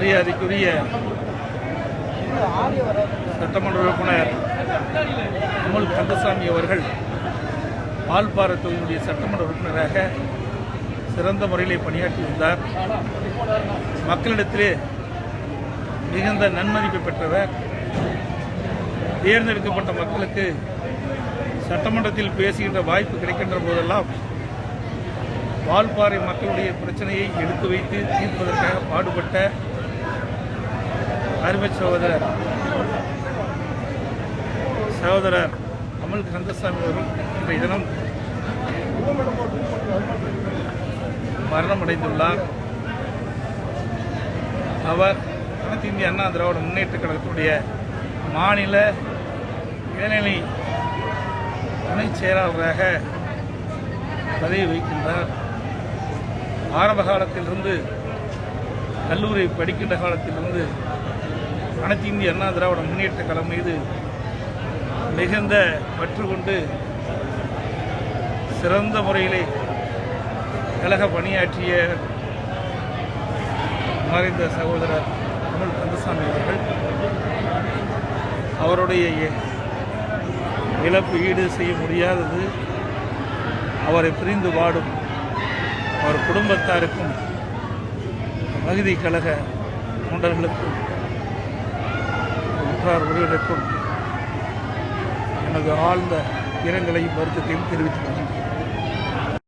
மரியாதைக்குரிய சட்டமன்ற உறுப்பினர் அமுல் கந்தசாமி அவர்கள் வால்பாறை தொகுதியுடைய சட்டமன்ற உறுப்பினராக சிறந்த முறையில் பணியாற்றி வந்தார். மக்களிடத்திலே மிகுந்த நன்மதிப்பை பெற்றவர். தேர்ந்தெடுக்கப்பட்ட மக்களுக்கு சட்டமன்றத்தில் பேசுகின்ற வாய்ப்பு கிடைக்கின்ற போதெல்லாம் வால்பாறை மக்களுடைய பிரச்சனையை எடுத்து வைத்து தீர்ப்பதற்காக பாடுபட்ட அருமை சகோதரர் அமுல் கந்தசாமி அவர்கள் இன்றைய தினம் மரணம் அடைந்துள்ளார். அவர் அனைத்து இந்திய அண்ணா திராவிட முன்னேற்ற கழகத்துடைய மாநில இளநிலை துணைச் செயலாளராக பதவி வகிக்கின்றார். ஆரம்ப காலத்திலிருந்து கல்லூரி படிக்கின்ற காலத்திலிருந்து அனைத்து இந்திய அண்ணா திராவிட முன்னேற்ற கழகம் மீது மிகுந்த பற்று கொண்டு சிறந்த முறையிலே கழக பணியாற்றிய மறைந்த சகோதரர் அமுல் கந்தசாமி அவர்கள் அவருடைய இழப்பு ஈடு செய்ய முடியாதது. அவரை பிரிந்து வாடும் அவர் குடும்பத்தாருக்கும் பகுதி கழக தொண்டர்களுக்கும் உற்றார் உறவினருக்கும் எனது ஆழ்ந்த இரங்கலையும் வருத்தத்தையும் தெரிவித்துக் கொள்கின்றேன்.